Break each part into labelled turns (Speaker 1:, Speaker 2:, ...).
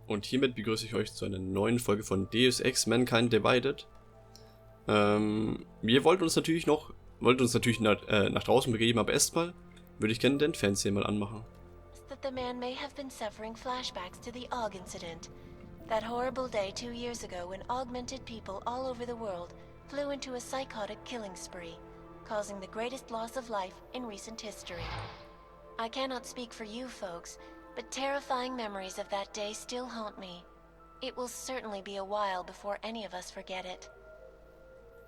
Speaker 1: Und hiermit begrüße ich euch zu einer neuen Folge von Deus Ex Mankind Divided. Wir wollten uns natürlich nach draußen begeben, aber erstmal würde ich gerne den Fernseher mal anmachen.
Speaker 2: That the man may have been suffering flashbacks to the Auch incident. That horrible day 2 years ago when augmented people all over the world flew into a psychotic killing spree, causing the greatest loss of life in recent history. I cannot speak for you folks, but terrifying memories of that day still haunt me. It will certainly be a while before any of us forget it.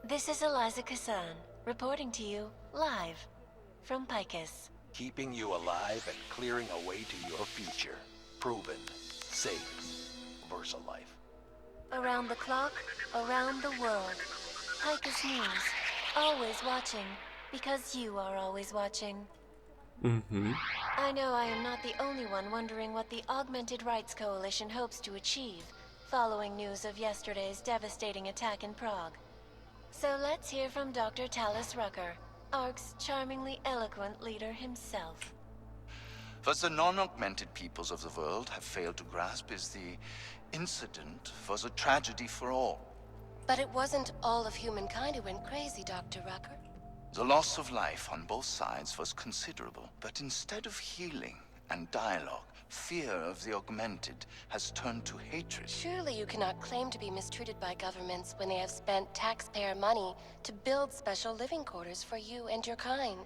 Speaker 2: This is Eliza Kassan, reporting to you live from Picus.
Speaker 3: Keeping you alive and clearing a way to your future. Proven. Safe. Versa life.
Speaker 2: Around the clock, around the world. Picus News. Always watching, because you are always watching. I know I am not the only one wondering what the Augmented Rights Coalition hopes to achieve, following news of yesterday's devastating attack in Prague. So let's hear from Dr. Talis Rucker, ARC's charmingly eloquent leader himself.
Speaker 3: What the non-augmented peoples of the world have failed to grasp is the incident was a tragedy for all.
Speaker 4: But it wasn't all of humankind who went crazy, Dr. Rucker.
Speaker 3: The loss of life on both sides was considerable, but instead of healing and dialogue, fear of the augmented has turned to hatred.
Speaker 4: Surely you cannot claim to be mistreated by governments when they have spent taxpayer money to build special living quarters for you and your kind.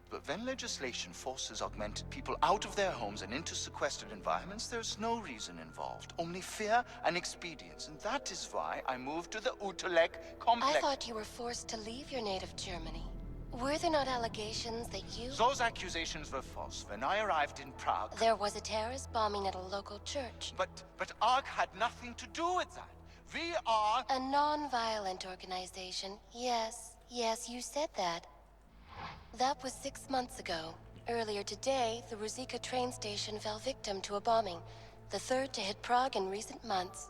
Speaker 3: But when legislation forces augmented people out of their homes and into sequestered environments, there's no reason involved, only fear and expedience. And that is why I moved to the Utrecht complex.
Speaker 4: I thought you were forced to leave your native Germany. Were there not allegations that you...
Speaker 3: Those accusations were false. When I arrived in Prague...
Speaker 4: There was a terrorist bombing at a local church.
Speaker 3: But ARC had nothing to do with that. We are...
Speaker 4: A non-violent organization. Yes, you said that. That was 6 months ago. Earlier today, the Ruzicka train station fell victim to a bombing, the third to hit Prague in recent months.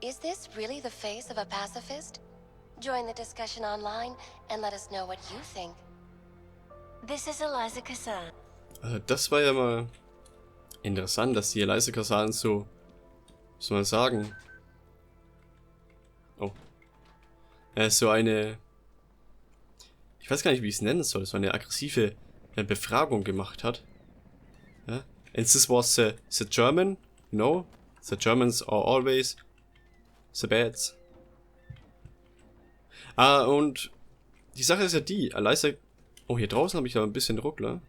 Speaker 4: Is this really the face of a pacifist? Join the discussion online and let us know what you think.
Speaker 2: This is Eliza Kassan.
Speaker 1: Das war ja mal interessant, dass die Eliza Kassan so, wie soll man sagen, so eine, ich weiß gar nicht, wie ich es nennen soll, so eine aggressive Befragung gemacht hat. Ja? And this was the German, you know, the Germans are always the bad. Und die Sache ist ja die, Eliza, oh, hier draußen habe ich aber ein bisschen Ruckler.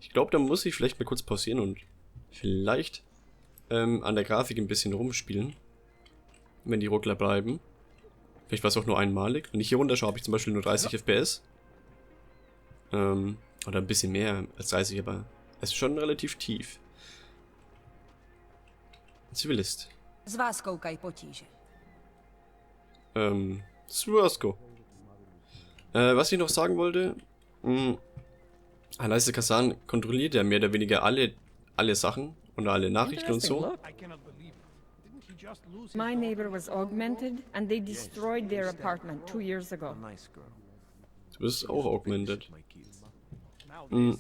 Speaker 1: Ich glaube, da muss ich vielleicht mal kurz pausieren und vielleicht an der Grafik ein bisschen rumspielen, wenn die Ruckler bleiben. Vielleicht war es auch nur einmalig. Wenn ich hier runterschaue, habe ich zum Beispiel nur 30 FPS. Oder ein bisschen mehr als 30, aber es ist schon relativ tief. Zivilist. Swasko. Was ich noch sagen wollte, Eliza Kassan kontrolliert ja mehr oder weniger alle Sachen und alle Nachrichten und so.
Speaker 5: My neighbor was augmented and they destroyed their apartment 2 years ago.
Speaker 1: Du bist auch augmented. Und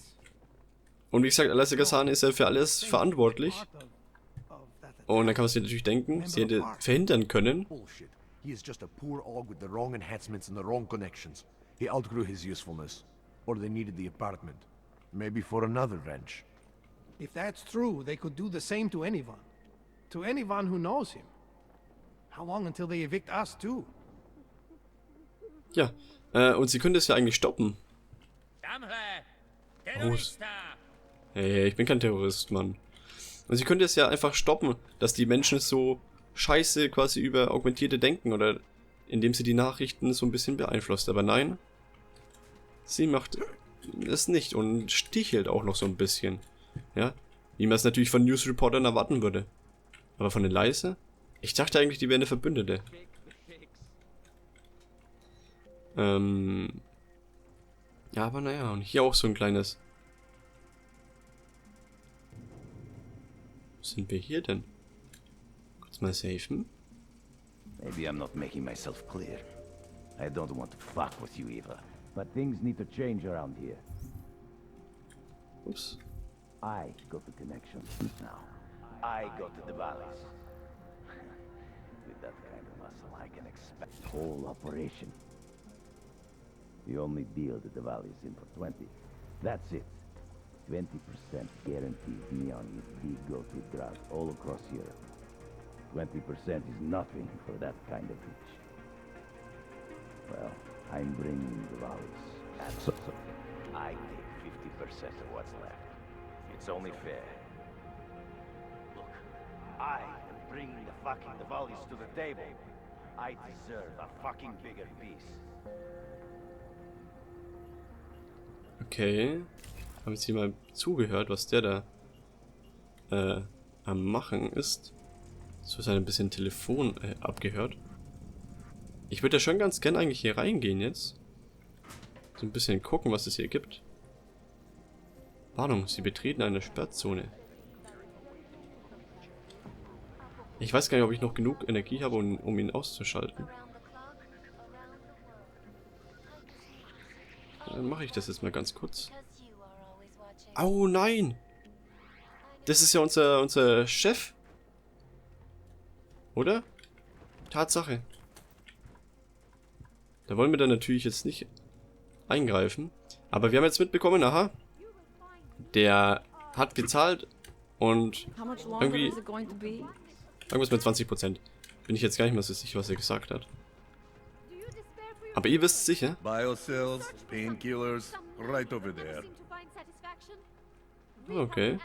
Speaker 1: wie gesagt, Eliza Kassan ist ja für alles verantwortlich. Und dann kann man sich natürlich denken, sie hätte verhindern können.
Speaker 6: He is just a poor Aug with the wrong enhancements and the wrong connections. He outgrew his usefulness. Or they needed the apartment. Maybe for another wrench.
Speaker 7: If that's true, they could do the same to anyone. To anyone who knows him. How long until they evict us too?
Speaker 1: Ja, und sie könnte es ja eigentlich stoppen. Oh. Hey, ich bin kein Terrorist, Mann. Und sie könnte es ja einfach stoppen, dass die Menschen so scheiße quasi über Augmentierte denken oder indem sie die Nachrichten so ein bisschen beeinflusst. Aber nein, sie macht es nicht und stichelt auch noch so ein bisschen. Ja, wie man es natürlich von News-Reportern erwarten würde. Aber von Eliza? Ich dachte eigentlich, die wäre eine Verbündete. Ja, aber naja, und hier auch so ein kleines... Was sind wir hier denn? Kurz mal safen.
Speaker 8: Maybe I'm not making myself clear. I don't want to fuck with you, Eva. But things need to change around here.
Speaker 1: Oops.
Speaker 8: I got the connection now. I go to the valleys. With that kind of muscle, I can expect the whole operation. You only deal the valleys in for 20. That's it. 20% guarantees me on his big go-to drugs all across Europe. 20% is nothing for that kind of reach. Well, I'm bringing the valleys. And so I take 50% of what's left. It's only fair. Look, I am bringing the valleys to the table. I deserve a fucking bigger piece.
Speaker 1: Okay. Haben jetzt hier mal zugehört, was der da am Machen ist. So ist ein bisschen Telefon abgehört. Ich würde ja schon ganz gern eigentlich hier reingehen jetzt. So ein bisschen gucken, was es hier gibt. Warnung, Sie betreten eine Sperrzone. Ich weiß gar nicht, ob ich noch genug Energie habe, um ihn auszuschalten. Dann mache ich das jetzt mal ganz kurz. Oh nein! Das ist ja unser Chef. Oder? Tatsache. Da wollen wir dann natürlich jetzt nicht eingreifen. Aber wir haben jetzt mitbekommen, aha. Der hat gezahlt und irgendwie irgendwas mit 20%. Bin ich jetzt gar nicht mehr so sicher, was er gesagt hat. Aber ihr wisst sicher.
Speaker 9: Biocells, painkillers, right over there.
Speaker 1: Okay.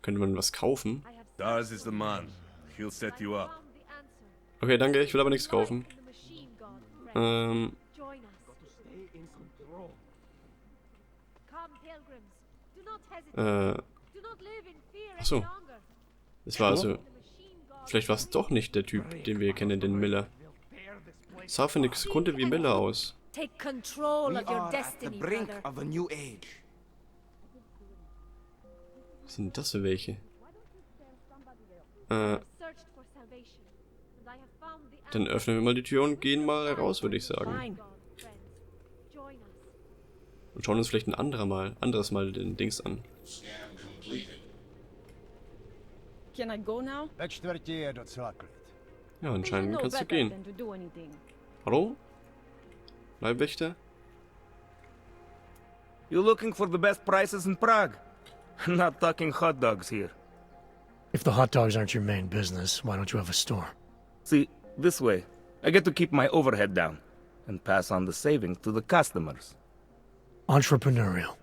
Speaker 1: Könnte man was kaufen?
Speaker 9: Dars is the man. He'll set you up.
Speaker 1: Okay, danke, ich will aber nichts kaufen. Achso. Das war also... Vielleicht war es doch nicht der Typ, den wir kennen, den Miller. Es sah für eine Sekunde wie Miller aus.
Speaker 10: Take control of your destiny, brother.
Speaker 1: Was sind das für welche? Dann öffnen wir mal die Tür und gehen mal raus, würde ich sagen. Und schauen uns vielleicht ein anderes Mal den Dings an.
Speaker 5: Can I go now?
Speaker 1: Ja, anscheinend kannst du gehen. Hallo? Leibwächter?
Speaker 11: You looking for the best prices in Prague? Not talking hot dogs here.
Speaker 12: If the hot dogs aren't your main business, why don't you have a store?
Speaker 11: See, this way, I get to keep my overhead down and pass on the savings to the customers.
Speaker 12: Entrepreneurial.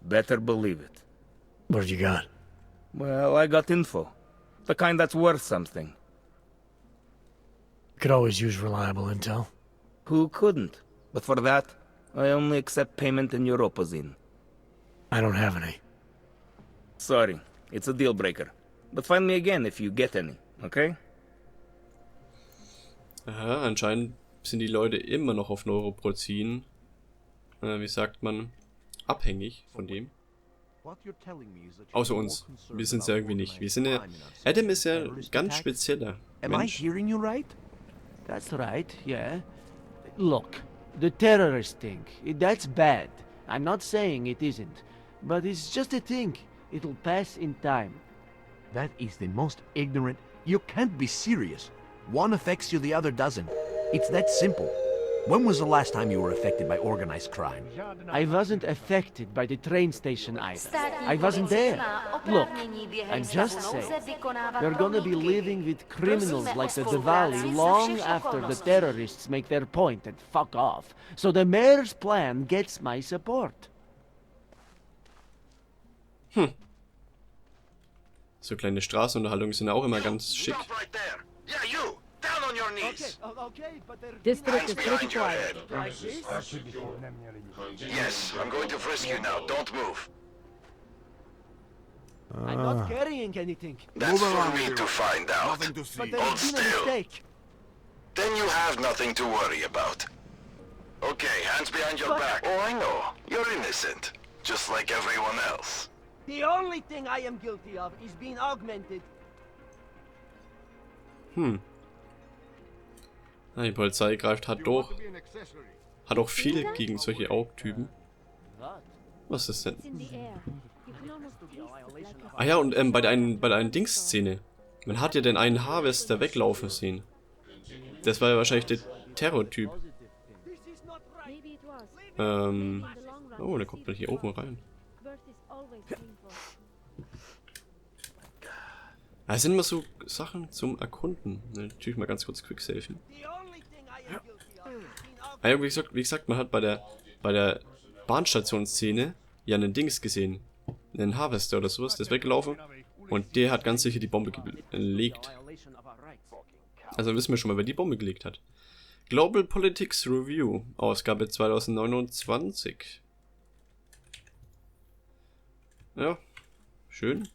Speaker 11: Better believe it.
Speaker 12: What have you got?
Speaker 11: Well, I got info. The kind that's worth something.
Speaker 12: Could always use reliable intel.
Speaker 11: Who couldn't? But for that, I only accept payment in Europozine.
Speaker 12: I don't have any.
Speaker 11: Sorry, it's a deal breaker. But find me again if you get any, okay?
Speaker 1: Aha, anscheinend sind die Leute immer noch auf Neuroprozin. Wie sagt man? Abhängig von dem. Außer uns. Wir sind es ja irgendwie nicht. Wir sind ja... Adam ist ja ein ganz spezieller Mensch.
Speaker 13: Am I hearing you right? That's right, yeah. Look, the terrorist thing, that's bad. I'm not saying it isn't. But it's just a thing. It'll pass in time.
Speaker 6: That is the most ignorant... You can't be serious. One affects you, the other doesn't. It's that simple. When was the last time you were affected by organized crime?
Speaker 13: I wasn't affected by the train station either. I wasn't there. Look, I'm just saying, we're gonna be living with criminals like the Diwali long after the terrorists make their point and fuck off. So the mayor's plan gets my support.
Speaker 1: So kleine Straßenunterhaltungen sind auch immer ganz schick.
Speaker 3: Down on your knees.
Speaker 5: District is pretty quiet.
Speaker 3: Yes, I'm going to frisk you now. Don't move.
Speaker 13: I'm not carrying anything.
Speaker 3: That's for me to find out.
Speaker 13: But there's
Speaker 3: Hold
Speaker 13: been a
Speaker 3: still.
Speaker 13: mistake.
Speaker 3: Then you have nothing to worry about. Okay, hands behind your back. Oh, I know. You're innocent. Just like everyone else.
Speaker 13: The only thing I am guilty of is being augmented.
Speaker 1: Die Polizei greift hart durch. Hat auch viel gegen solche Augtypen. Was ist denn? Ah ja, und bei der einen Dings-Szene. Man hat ja den einen Harvester weglaufen sehen. Das war ja wahrscheinlich der Terrortyp. Oh, der kommt mal hier oben rein. Das sind immer so Sachen zum Erkunden. Natürlich mal ganz kurz quicksafen. Ah ja, wie gesagt, man hat bei der Bahnstationsszene ja einen Dings gesehen. Einen Harvester oder sowas, der ist weggelaufen. Und der hat ganz sicher die Bombe gelegt. Also wissen wir schon mal, wer die Bombe gelegt hat. Global Politics Review, Ausgabe 2029. Ja, schön.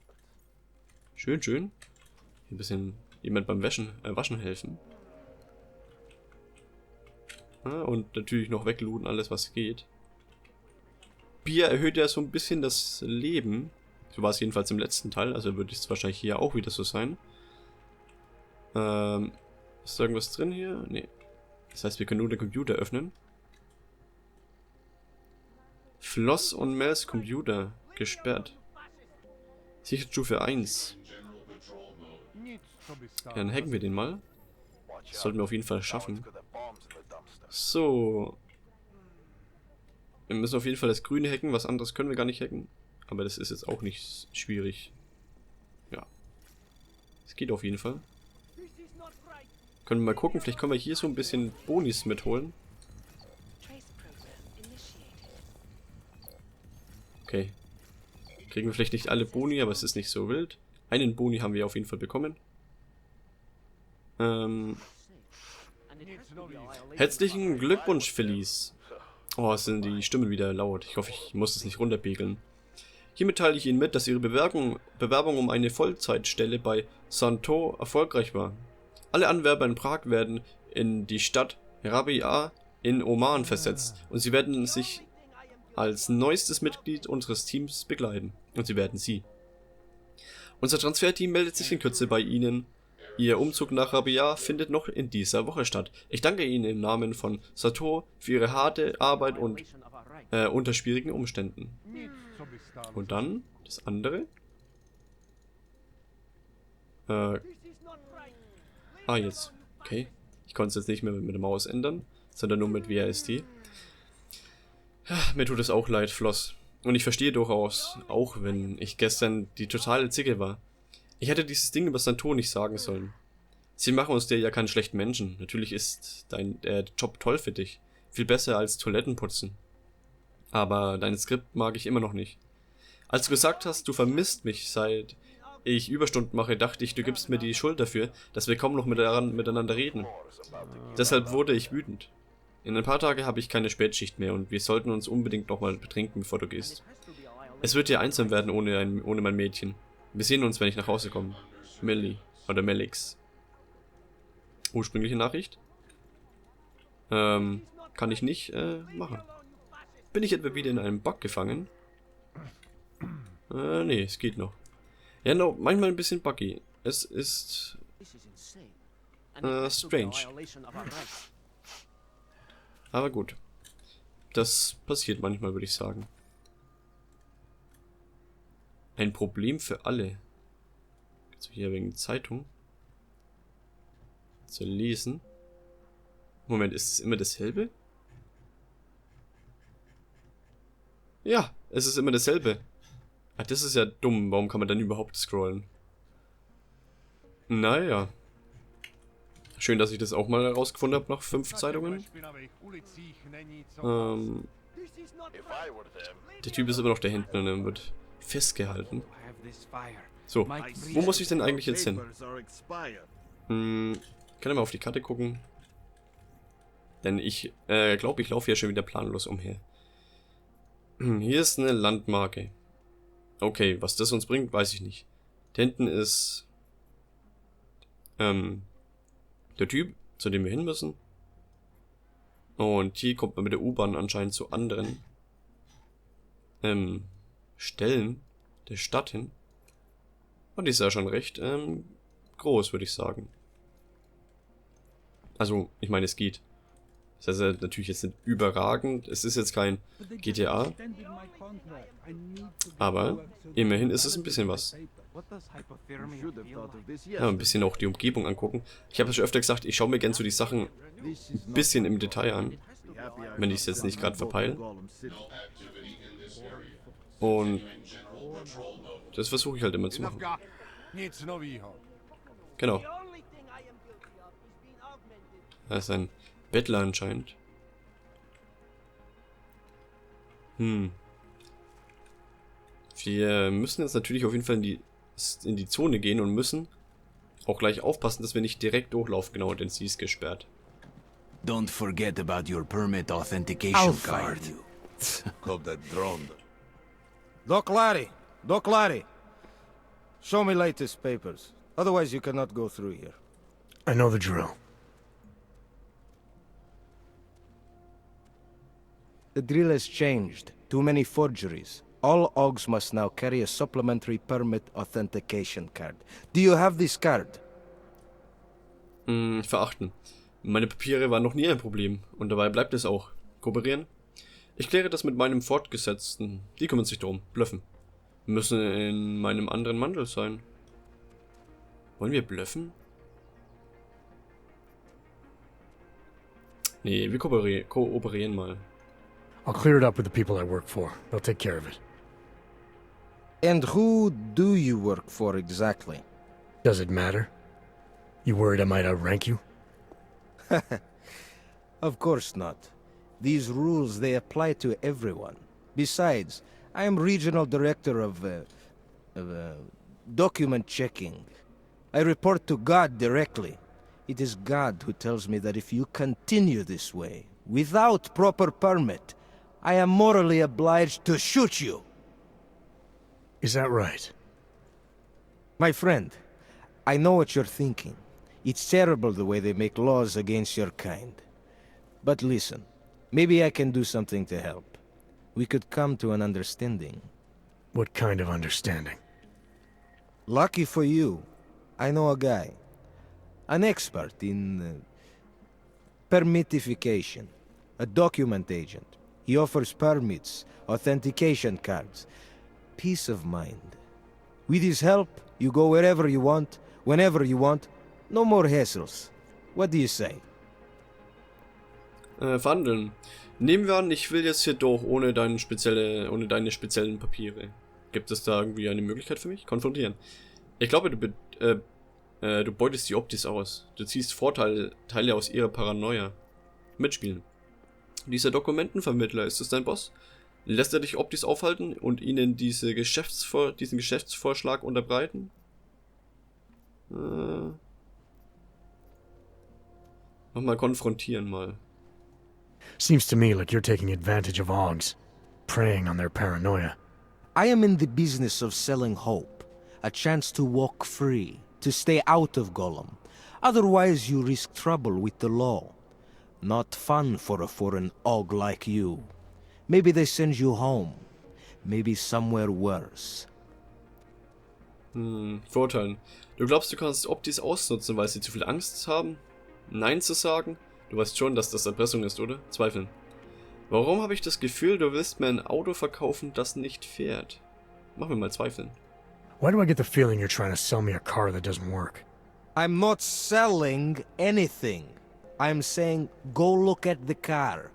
Speaker 1: Schön, schön. Hier ein bisschen jemand beim Waschen helfen. Ja, und natürlich noch weglooten, alles was geht. Bier erhöht ja so ein bisschen das Leben. So war es jedenfalls im letzten Teil, also wird es wahrscheinlich hier auch wieder so sein. Ist da irgendwas drin hier? Nee. Das heißt, wir können nur den Computer öffnen. Floss und Mels Computer gesperrt. Sicherheitsstufe 1. Ja, dann hacken wir den mal. Das sollten wir auf jeden Fall schaffen. So. Wir müssen auf jeden Fall das Grüne hacken, was anderes können wir gar nicht hacken. Aber das ist jetzt auch nicht schwierig. Ja. Es geht auf jeden Fall. Können wir mal gucken, vielleicht können wir hier so ein bisschen Bonis mitholen. Okay. Kriegen wir vielleicht nicht alle Boni, aber es ist nicht so wild. Einen Boni haben wir auf jeden Fall bekommen. Herzlichen Glückwunsch, Felice. Oh, es sind die Stimmen wieder laut. Ich hoffe, ich muss es nicht runterpegeln. Hiermit teile ich Ihnen mit, dass Ihre Bewerbung um eine Vollzeitstelle bei Santo erfolgreich war. Alle Anwerber in Prag werden in die Stadt Rabia in Oman versetzt und sie werden sich als neuestes Mitglied unseres Teams begleiten. Und sie werden Sie. Unser Transferteam meldet sich in Kürze bei Ihnen. Ihr Umzug nach Rabia findet noch in dieser Woche statt. Ich danke Ihnen im Namen von Sato für Ihre harte Arbeit und unter schwierigen Umständen. Und dann das andere. Jetzt. Okay. Ich konnte es jetzt nicht mehr mit der Maus ändern, sondern nur mit WASD. Mir tut es auch leid, Floss. Und ich verstehe durchaus, auch wenn ich gestern die totale Zicke war. Ich hätte dieses Ding über Santo nicht sagen sollen. Sie machen uns dir ja keinen schlechten Menschen. Natürlich ist der Job toll für dich. Viel besser als Toiletten putzen. Aber dein Skript mag ich immer noch nicht. Als du gesagt hast, du vermisst mich, seit ich Überstunden mache, dachte ich, du gibst mir die Schuld dafür, dass wir kaum noch miteinander reden. Deshalb wurde ich wütend. In ein paar Tagen habe ich keine Spätschicht mehr und wir sollten uns unbedingt nochmal betrinken, bevor du gehst. Es wird dir einsam werden ohne mein Mädchen. Wir sehen uns, wenn ich nach Hause komme. Millie. Oder Melix. Ursprüngliche Nachricht? Kann ich nicht machen. Bin ich etwa wieder in einem Bug gefangen? Nee, es geht noch. Ja, no, manchmal ein bisschen buggy. Es ist strange. Aber gut. Das passiert manchmal, würde ich sagen. Ein Problem für alle. Also hier wegen Zeitung. Zu lesen. Moment, ist es immer dasselbe? Ja, es ist immer dasselbe. Ach, das ist ja dumm. Warum kann man dann überhaupt scrollen? Naja. Schön, dass ich das auch mal herausgefunden habe nach 5 Zeitungen. Der Typ ist immer noch da hinten und er wird festgehalten. So, wo muss ich denn eigentlich jetzt hin? Kann ich mal auf die Karte gucken? Denn ich glaube, ich laufe ja schon wieder planlos umher. Hier ist eine Landmarke. Okay, was das uns bringt, weiß ich nicht. Da hinten ist der Typ, zu dem wir hin müssen. Und hier kommt man mit der U-Bahn anscheinend zu anderen Stellen der Stadt hin. Und die ist ja schon recht groß, würde ich sagen. Also, ich meine, es geht. Das heißt natürlich jetzt nicht überragend. Es ist jetzt kein GTA. Aber immerhin ist es ein bisschen was. Ja, ein bisschen auch die Umgebung angucken. Ich habe es schon öfter gesagt, ich schaue mir gerne so die Sachen ein bisschen im Detail an. Wenn ich es jetzt nicht gerade verpeile. Und das versuche ich halt immer zu machen. Genau. Das ist ein Bettler anscheinend. Wir müssen jetzt natürlich auf jeden Fall in die Zone gehen und müssen auch gleich aufpassen, dass wir nicht direkt durchlaufen. Genau, denn sie ist gesperrt.
Speaker 6: Don't forget about your permit authentication card.
Speaker 9: Hope that drone.
Speaker 14: Doc Larry. Show me latest papers. Otherwise you cannot go through here.
Speaker 12: I know the drill.
Speaker 14: The drill has changed. Too many forgeries. All Augs must now carry a supplementary permit authentication card. Do you have this card?
Speaker 1: Verachten. Meine Papiere waren noch nie ein Problem. Und dabei bleibt es auch. Kooperieren? Ich kläre das mit meinem Fortgesetzten. Die kümmern sich darum. Blöffen. Müssen in meinem anderen Mantel sein. Wollen wir blöffen? Nee, wir kooperieren mal.
Speaker 12: I'll clear it up with the people I work for. They'll take care of it.
Speaker 14: And who do you work for exactly?
Speaker 12: Does it matter? You worried I might outrank you?
Speaker 14: Of course not. These rules, they apply to everyone. Besides, I am regional director of document checking. I report to God directly. It is God who tells me that if you continue this way, without proper permit, I am morally obliged to shoot you.
Speaker 12: Is that right?
Speaker 14: My friend, I know what you're thinking. It's terrible the way they make laws against your kind. But listen, maybe I can do something to help. We could come to an understanding.
Speaker 12: What kind of understanding?
Speaker 14: Lucky for you, I know a guy. An expert in permitification. A document agent. He offers permits, authentication cards. Peace of mind. With his help, you go wherever you want, whenever you want. No more hassles. What do you say?
Speaker 1: Verhandeln. Nehmen wir an, ich will jetzt hier durch, ohne deine speziellen Papiere. Gibt es da irgendwie eine Möglichkeit für mich? Konfrontieren. Ich glaube, du beutest die Optis aus. Du ziehst Vorteile aus ihrer Paranoia. Mitspielen. Dieser Dokumentenvermittler, ist es dein Boss? Lässt er dich Optis aufhalten und ihnen diesen Geschäftsvorschlag unterbreiten? Nochmal konfrontieren mal.
Speaker 12: Seems to me like you're taking advantage of Augs, preying on their paranoia.
Speaker 14: I am in the business of selling hope. A chance to walk free, to stay out of Golem. Otherwise you risk trouble with the law. Not fun for a foreign Aug like you. Maybe they send you home. Maybe somewhere worse.
Speaker 1: Vorteilen. Du glaubst, du kannst Optis ausnutzen, weil sie zu viel Angst haben? Nein zu sagen? Du weißt schon, dass das Erpressung ist, oder? Zweifeln. Warum habe ich das Gefühl, du willst mir ein Auto verkaufen, das nicht fährt? Mach mir mal zweifeln.
Speaker 12: Why do I get the feeling you're trying to sell me a car that doesn't work?
Speaker 14: I'm not selling anything. I'm saying, go look at the car.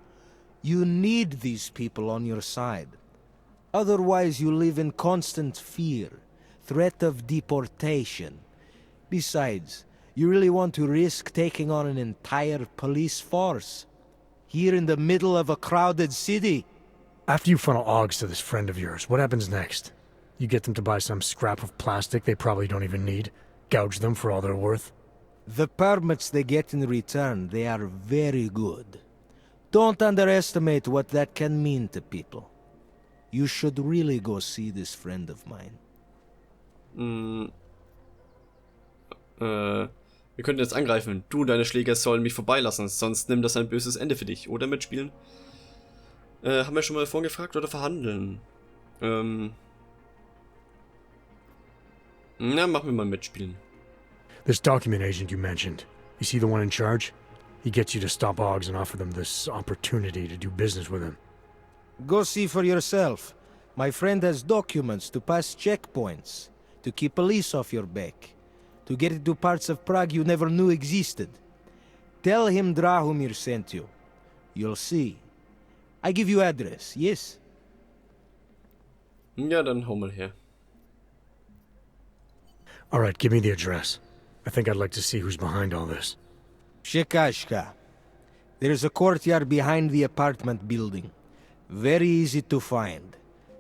Speaker 14: You need these people on your side. Otherwise you live in constant fear, threat of deportation. Besides, you really want to risk taking on an entire police force? Here in the middle of a crowded city?
Speaker 12: After you funnel Augs to this friend of yours, what happens next? You get them to buy some scrap of plastic they probably don't even need? Gouge them for all they're worth?
Speaker 14: The permits they get in return, they are very good. Don't underestimate what that can mean to people. You should really go see this friend of mine.
Speaker 1: Wir könnten jetzt angreifen. Du und deine Schläger sollen mich vorbeilassen, sonst nimmt das ein böses Ende für dich. Oder mitspielen? Haben wir schon mal vorgefragt oder verhandeln? Na, machen wir mal mitspielen.
Speaker 12: This document agent you mentioned, is he the one in charge? He gets you to stop Augs and offer them this opportunity to do business with him.
Speaker 14: Go see for yourself. My friend has documents to pass checkpoints, to keep police off your back, to get into parts of Prague you never knew existed. Tell him Drahomir sent you. You'll see. I give you address, yes?
Speaker 1: Ja, dann hau mal her.
Speaker 12: Alright, give me the address. I think I'd like to see who's behind all this.
Speaker 14: Shekashka. There's a courtyard behind the apartment building. Very easy to find.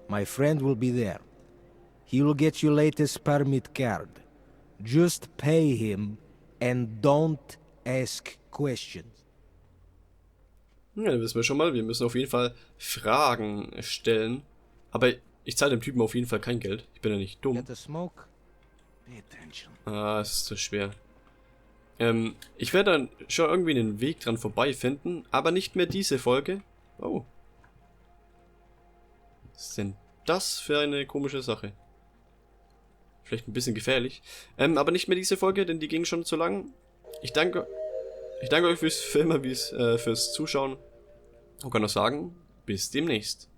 Speaker 14: My friend will be there. He will get you latest permit card. Just pay him and don't ask questions.
Speaker 1: Ja, dann wissen wir schon mal, wir müssen auf jeden Fall Fragen stellen. Aber ich zahle dem Typen auf jeden Fall kein Geld. Ich bin ja nicht dumm. Ah, es ist zu schwer. Ich werde dann schon irgendwie einen Weg dran vorbei finden, aber nicht mehr diese Folge. Oh. Was ist denn das für eine komische Sache? Vielleicht ein bisschen gefährlich. Aber nicht mehr diese Folge, denn die ging schon zu lang. Ich danke euch fürs Filmen, fürs Zuschauen. Und kann noch sagen, bis demnächst.